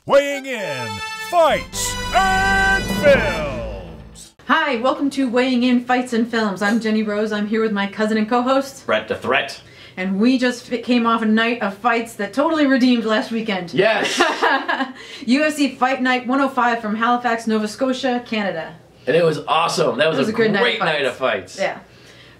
weighing in fights and films. Hi, welcome to Weighing In Fights and Films. I'm Jenny Rose. I'm here with my cousin and co-host, Brett the Threat. And we just came off a night of fights that totally redeemed last weekend. Yes! UFC Fight Night 105 from Halifax, Nova Scotia, Canada. And it was awesome. That was a good great night of fights. Yeah.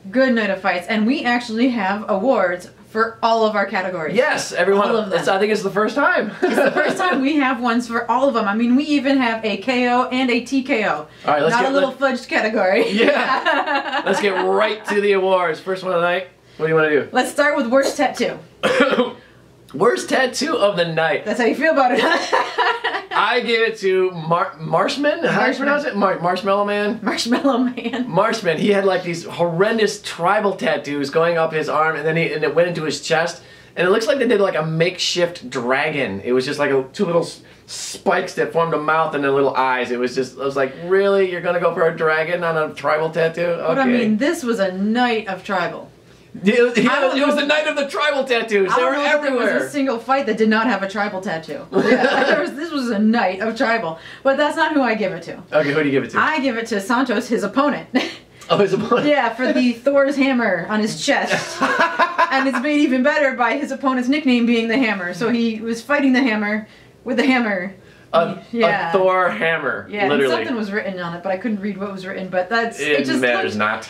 Good night of fights. And we actually have awards for all of our categories. Yes, everyone. All of them. I think it's the first time. It's the first time we have ones for all of them. I mean, we even have a KO and a TKO. All right, let's Not get a little fudged category. Yeah. Let's get right to the awards. First one of the night. What do you want to do? Let's start with worst tattoo. Worst tattoo of the night. That's how you feel about it. I give it to Marshman. How do you pronounce it? Marshmallow Man? Marshmallow Man. Marshman. He had like these horrendous tribal tattoos going up his arm, and then it went into his chest. And it looks like they did like a makeshift dragon. It was just like two little spikes that formed a mouth and then little eyes. I was like, really? You're gonna go for a dragon on a tribal tattoo? Okay. But I mean, this was a night of tribal. It was the night of the tribal tattoos. They were everywhere. There was a single fight that did not have a tribal tattoo. Yeah, this was a night of tribal. But that's not who I give it to. Okay, who do you give it to? I give it to Santos, his opponent. Oh, his opponent? Yeah, for the Thor's hammer on his chest. And it's made even better by his opponent's nickname being the Hammer. So he was fighting the Hammer with the hammer. A Thor hammer, yeah, literally. And something was written on it, but I couldn't read what was written. But it just matters not.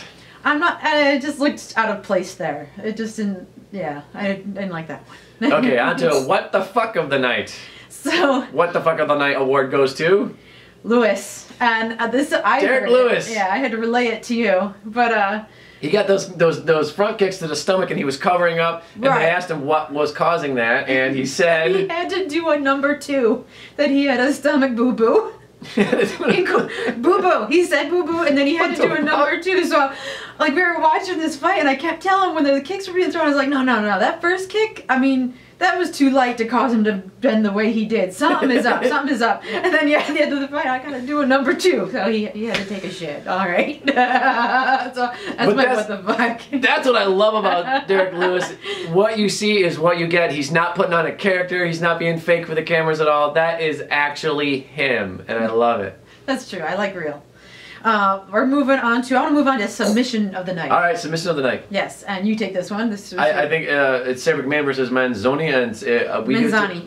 It just looked out of place there. It just didn't, yeah, I didn't like that one. Okay, on to What the Fuck of the Night. So, What the Fuck of the Night award goes to? Lewis. And Derrick Lewis. Yeah, I had to relay it to you. But, he got those front kicks to the stomach and he was covering up, and they asked him what was causing that, and he said... He had to do a #2, that he had a stomach boo-boo. Boo-boo. He said boo-boo, and then he had to do a #2. So, like, we were watching this fight, and I kept telling him when the kicks were being thrown, I was like, no, that first kick, I mean, that was too light to cause him to bend the way he did. Something is up, something is up. And then, yeah, at the end of the fight, I gotta do a #2. So he had to take a shit. All right. So that's what the fuck. That's what I love about Derrick Lewis. What you see is what you get. He's not putting on a character. He's not being fake for the cameras at all. That is actually him, and I love it. That's true. I like real. We're moving on to, I want to move on to Submission of the Night. All right, Submission of the Night. Yes, and you take this one. I think it's Sarah McMahon versus Manzoni, and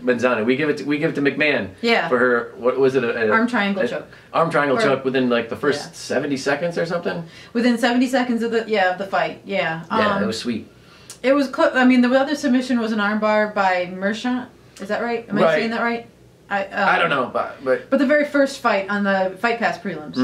Manzani. We give it to McMahon. Yeah. For her, what was it? Arm triangle choke. Arm triangle choke within like the first 70 seconds or something. Within 70 seconds of the fight. Yeah. Yeah, it was sweet. It was close. I mean, the other submission was an armbar by Marshman. Is that right? Am I saying that right? I don't know, but the very first fight on the Fight Pass prelims.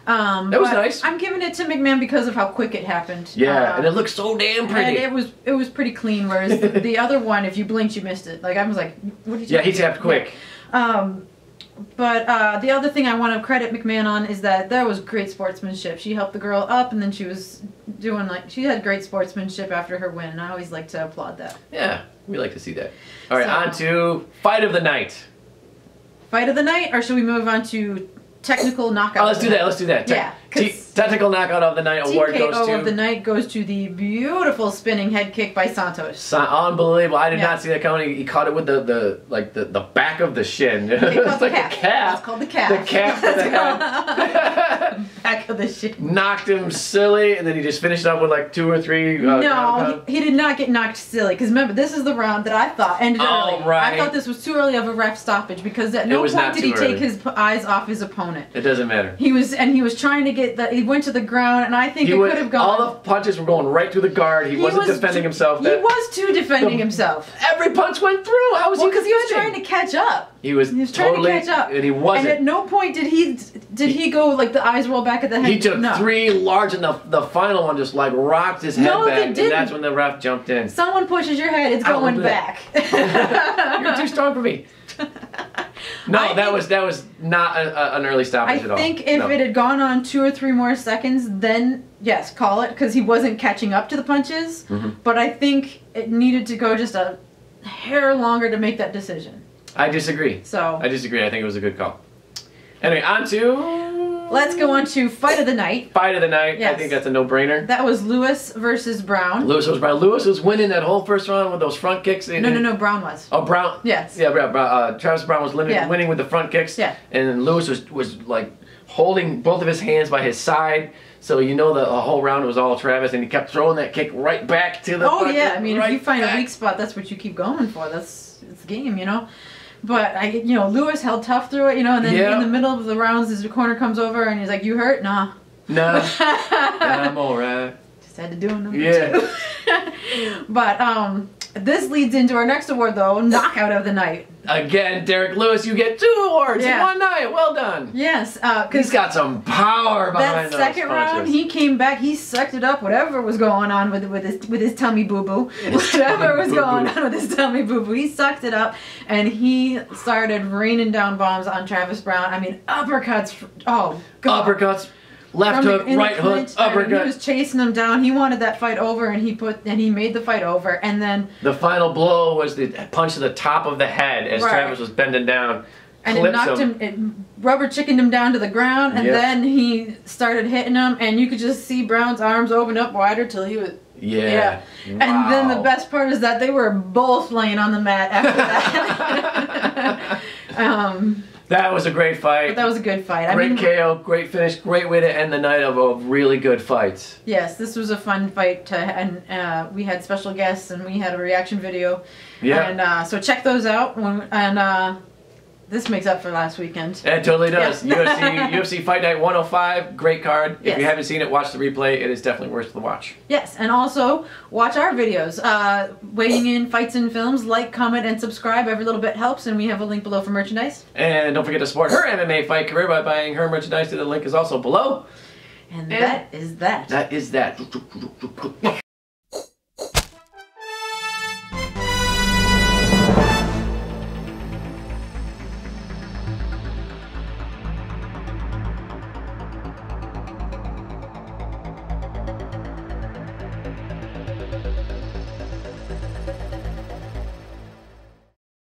That was nice. I'm giving it to McMahon because of how quick it happened. Yeah, and it looked so damn pretty. And it was pretty clean, whereas the other one, if you blinked, you missed it. Like, I was like, what did you? Yeah, he tapped quick. But the other thing I want to credit McMahon on is that there was great sportsmanship. She helped the girl up, and then she was doing she had great sportsmanship after her win. And I always like to applaud that. Yeah, we like to see that. All right, on to Fight of the Night. Fight of the Night, or should we move on to Technical Knockout? Oh, let's do that. Let's do that. Yeah. Technical Knockout of the Night award goes to... TKO of the Night goes to the beautiful spinning head kick by Santos. Unbelievable. I did not see that coming. He caught it with the back of the shin. It's like a calf. It's called the calf. The calf of the head. Back of the shin. Knocked him silly, and then he just finished up with like 2 or 3... no, he did not get knocked silly. Because remember, this is the round that I thought ended early. Right. I thought this was too early of a ref stoppage because at no point did he take his eyes off his opponent. It doesn't matter. He was trying to get he went to the ground, and I think it could have gone. All the punches were going right through the guard. He wasn't defending himself. He was too defending himself. Every punch went through. How was he? Because he was trying to catch up. He was trying to catch up, and he wasn't. And at no point did he go like the eyes roll back at the head. He took 3 large, and the final one just like rocked his head back, and that's when the ref jumped in. Someone pushes your head, it's going back. You're too strong for me. No, that was not an early stoppage at all. I think if it had gone on 2 or 3 more seconds, then yes, call it, because he wasn't catching up to the punches. But I think it needed to go just a hair longer to make that decision. I disagree. I think it was a good call. Anyway, on to Let's go on to fight of the night. Fight of the night. Yes. I think that's a no-brainer. That was Lewis versus Browne. Lewis was Browne. Lewis was winning that whole first round with those front kicks. No, Browne was. Oh, Browne. Yes. Yeah, Travis Browne was winning with the front kicks. Yeah. And Lewis was like holding both of his hands by his side. So you know the whole round was all Travis, and he kept throwing that kick right back to the. Oh yeah, I mean, right if you find back. a weak spot, that's what you keep going for. It's the game, you know. But Lewis held tough through it, you know, and then in the middle of the rounds, his corner comes over and he's like, "You hurt? Nah." Nah, I'm alright. Just had to do it. Yeah. But this leads into our next award, though, knockout of the night. Again, Derrick Lewis, you get 2 awards in one night. Well done. Yes, because he's got some power behind that those second round, punches. he came back, he sucked it up, whatever was going on with his tummy boo boo, whatever was going on with his tummy boo boo, he sucked it up, and he started raining down bombs on Travis Browne. I mean, uppercuts. Oh God. Uppercuts. Left hook, right hook, uppercut. He was chasing him down. He wanted that fight over, and he made the fight over. And then the final blow was the punch to the top of the head as Travis was bending down. And it knocked him. It rubber chickened him down to the ground, and then he started hitting him, and you could just see Browne's arms open up wider till he was. Yeah. Wow. And then the best part is that they were both laying on the mat after that. That was a great fight. But that was a good fight. Great KO, great finish, great way to end the night of really good fights. Yes, this was a fun fight, and we had special guests, and we had a reaction video. Yeah. And so check those out, and this makes up for last weekend. It totally does. Yeah. UFC Fight Night 105, great card. If Yes. you haven't seen it, watch the replay. It is definitely worth the watch. Yes, and also watch our videos. Weighing in fights and films. Like, comment, and subscribe. Every little bit helps, and we have a link below for merchandise. And don't forget to support her MMA fight career by buying her merchandise. The link is also below. And that is that. That is that.